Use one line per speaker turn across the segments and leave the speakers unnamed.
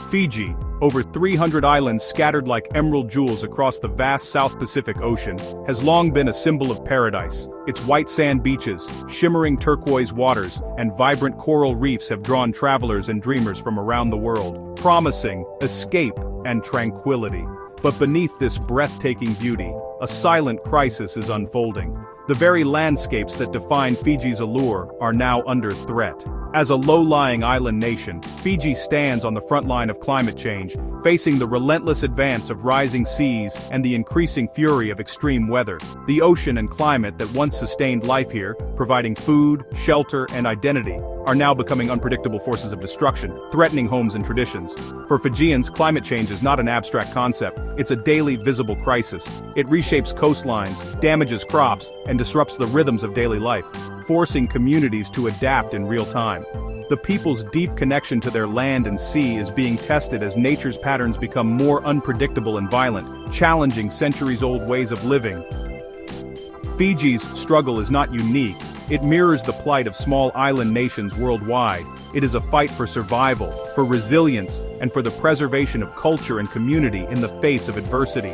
Fiji, over 300 islands scattered like emerald jewels across the vast South Pacific Ocean, has long been a symbol of paradise. Its white sand beaches, shimmering turquoise waters, and vibrant coral reefs have drawn travelers and dreamers from around the world, promising escape and tranquility. But beneath this breathtaking beauty, a silent crisis is unfolding. The very landscapes that define Fiji's allure are now under threat. As a low-lying island nation, Fiji stands on the front line of climate change, facing the relentless advance of rising seas and the increasing fury of extreme weather. The ocean and climate that once sustained life here, providing food, shelter, and identity, are now becoming unpredictable forces of destruction, threatening homes and traditions. For Fijians, climate change is not an abstract concept, it's a daily visible crisis. It reshapes coastlines, damages crops, and disrupts the rhythms of daily life, forcing communities to adapt in real time. The people's deep connection to their land and sea is being tested as nature's patterns become more unpredictable and violent, challenging centuries-old ways of living. Fiji's struggle is not unique. It mirrors the plight of small island nations worldwide. It is a fight for survival, for resilience, and for the preservation of culture and community in the face of adversity.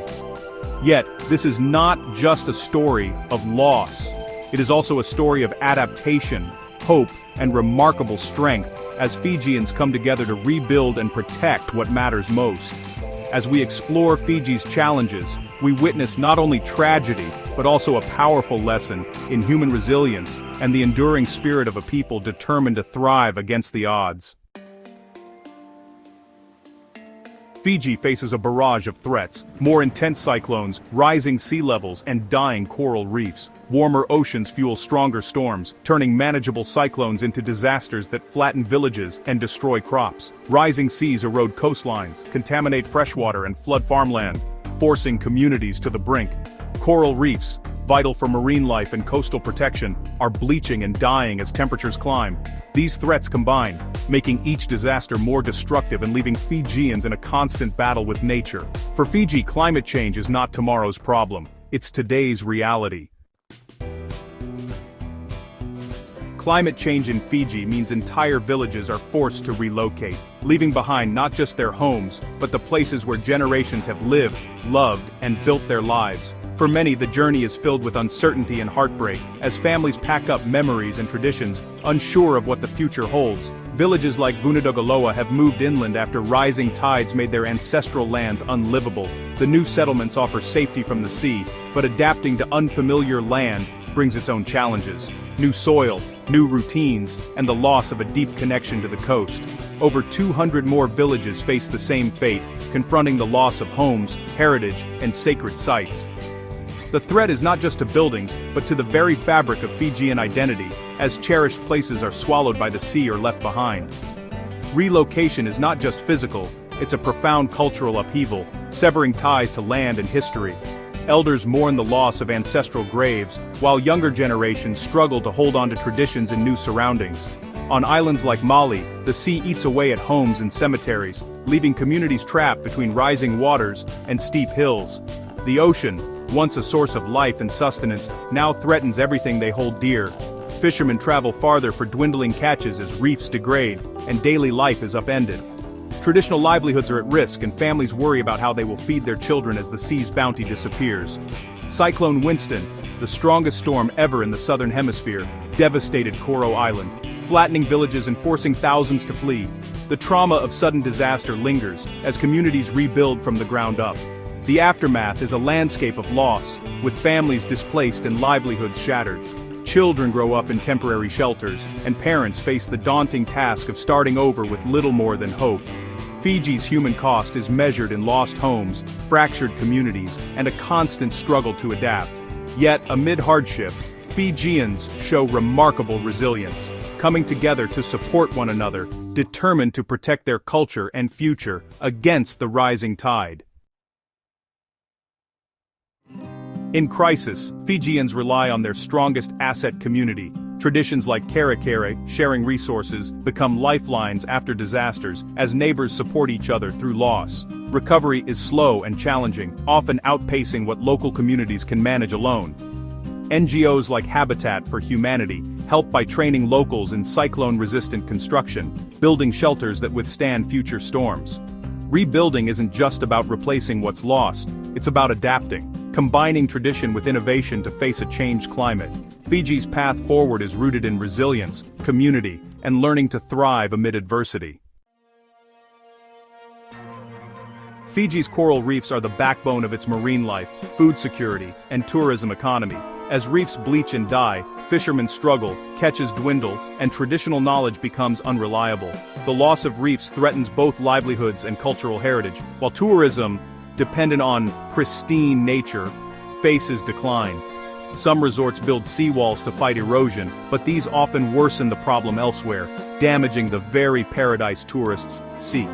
Yet, this is not just a story of loss. It is also a story of adaptation, hope, and remarkable strength as Fijians come together to rebuild and protect what matters most. As we explore Fiji's challenges, we witness not only tragedy, but also a powerful lesson in human resilience and the enduring spirit of a people determined to thrive against the odds. Fiji faces a barrage of threats: more intense cyclones, rising sea levels, and dying coral reefs. Warmer oceans fuel stronger storms, turning manageable cyclones into disasters that flatten villages and destroy crops. Rising seas erode coastlines, contaminate freshwater and flood farmland, forcing communities to the brink. Coral reefs, vital for marine life and coastal protection, are bleaching and dying as temperatures climb. These threats combine, making each disaster more destructive and leaving Fijians in a constant battle with nature. For Fiji, climate change is not tomorrow's problem, it's today's reality. Climate change in Fiji means entire villages are forced to relocate, leaving behind not just their homes, but the places where generations have lived, loved, and built their lives. For many, the journey is filled with uncertainty and heartbreak, as families pack up memories and traditions, unsure of what the future holds. Villages like Vunadogoloa have moved inland after rising tides made their ancestral lands unlivable. The new settlements offer safety from the sea, but adapting to unfamiliar land brings its own challenges. New soil, new routines, and the loss of a deep connection to the coast. Over 200 more villages face the same fate, confronting the loss of homes, heritage, and sacred sites. The threat is not just to buildings, but to the very fabric of Fijian identity, as cherished places are swallowed by the sea or left behind. Relocation is not just physical, it's a profound cultural upheaval, severing ties to land and history. Elders mourn the loss of ancestral graves, while younger generations struggle to hold on to traditions in new surroundings. On islands like Mali, the sea eats away at homes and cemeteries, leaving communities trapped between rising waters and steep hills. The ocean, once a source of life and sustenance, now threatens everything they hold dear. Fishermen travel farther for dwindling catches as reefs degrade, and daily life is upended. Traditional livelihoods are at risk, and families worry about how they will feed their children as the sea's bounty disappears. Cyclone Winston, the strongest storm ever in the southern hemisphere, devastated Koro Island, flattening villages and forcing thousands to flee. The trauma of sudden disaster lingers, as communities rebuild from the ground up. The aftermath is a landscape of loss, with families displaced and livelihoods shattered. Children grow up in temporary shelters, and parents face the daunting task of starting over with little more than hope. Fiji's human cost is measured in lost homes, fractured communities, and a constant struggle to adapt. Yet, amid hardship, Fijians show remarkable resilience, coming together to support one another, determined to protect their culture and future against the rising tide. In crisis, Fijians rely on their strongest asset: community. Traditions like kere kere, sharing resources, become lifelines after disasters, as neighbors support each other through loss. Recovery is slow and challenging, often outpacing what local communities can manage alone. NGOs like Habitat for Humanity help by training locals in cyclone-resistant construction, building shelters that withstand future storms. Rebuilding isn't just about replacing what's lost, it's about adapting, combining tradition with innovation to face a changed climate. Fiji's path forward is rooted in resilience, community, and learning to thrive amid adversity. Fiji's coral reefs are the backbone of its marine life, food security, and tourism economy. As reefs bleach and die, fishermen struggle, catches dwindle, and traditional knowledge becomes unreliable. The loss of reefs threatens both livelihoods and cultural heritage, while tourism, dependent on pristine nature, faces decline. Some resorts build seawalls to fight erosion, but these often worsen the problem elsewhere, damaging the very paradise tourists seek.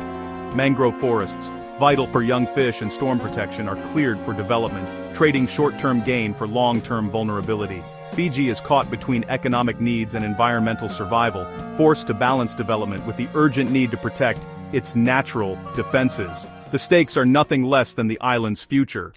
Mangrove forests, vital for young fish and storm protection, are cleared for development, trading short-term gain for long-term vulnerability. Fiji is caught between economic needs and environmental survival, forced to balance development with the urgent need to protect its natural defenses. The stakes are nothing less than the island's future.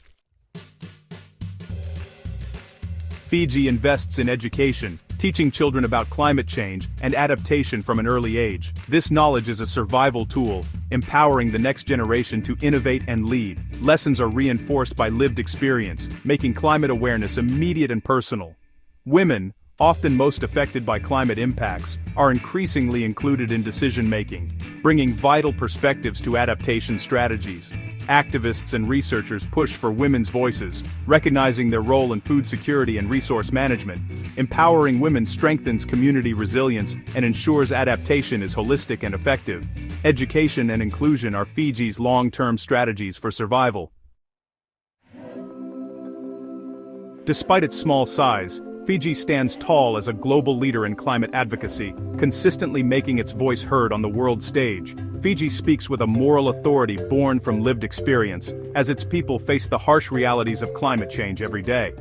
Fiji invests in education, teaching children about climate change and adaptation from an early age. This knowledge is a survival tool, empowering the next generation to innovate and lead. Lessons are reinforced by lived experience, making climate awareness immediate and personal. Women, often most affected by climate impacts, are increasingly included in decision-making, bringing vital perspectives to adaptation strategies. Activists and researchers push for women's voices, recognizing their role in food security and resource management. Empowering women strengthens community resilience and ensures adaptation is holistic and effective. Education and inclusion are Fiji's long-term strategies for survival. Despite its small size, Fiji stands tall as a global leader in climate advocacy, consistently making its voice heard on the world stage. Fiji speaks with a moral authority born from lived experience, as its people face the harsh realities of climate change every day.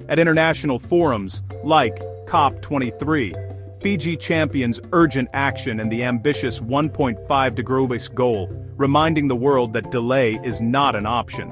At international forums, like COP23, Fiji champions urgent action and the ambitious 1.5 degrees goal, reminding the world that delay is not an option.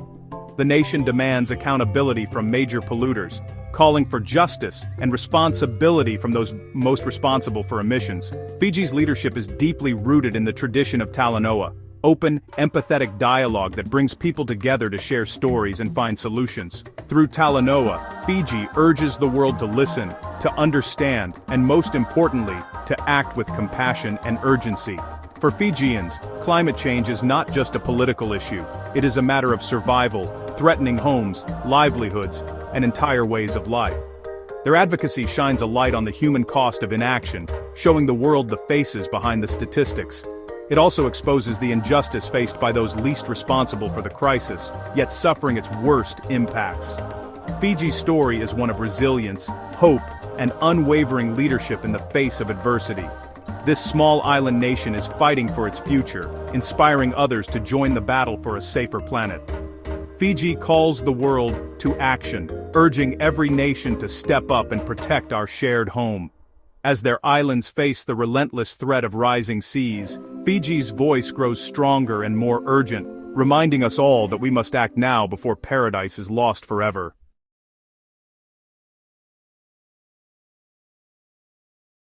The nation demands accountability from major polluters, calling for justice and responsibility from those most responsible for emissions. Fiji's leadership is deeply rooted in the tradition of Talanoa, open, empathetic dialogue that brings people together to share stories and find solutions. Through Talanoa, Fiji urges the world to listen, to understand, and most importantly, to act with compassion and urgency. For Fijians, climate change is not just a political issue, it is a matter of survival, threatening homes, livelihoods, and entire ways of life. Their advocacy shines a light on the human cost of inaction, showing the world the faces behind the statistics. It also exposes the injustice faced by those least responsible for the crisis, yet suffering its worst impacts. Fiji's story is one of resilience, hope, and unwavering leadership in the face of adversity. This small island nation is fighting for its future, inspiring others to join the battle for a safer planet. Fiji calls the world to action, urging every nation to step up and protect our shared home. As their islands face the relentless threat of rising seas, Fiji's voice grows stronger and more urgent, reminding us all that we must act now before paradise is lost forever.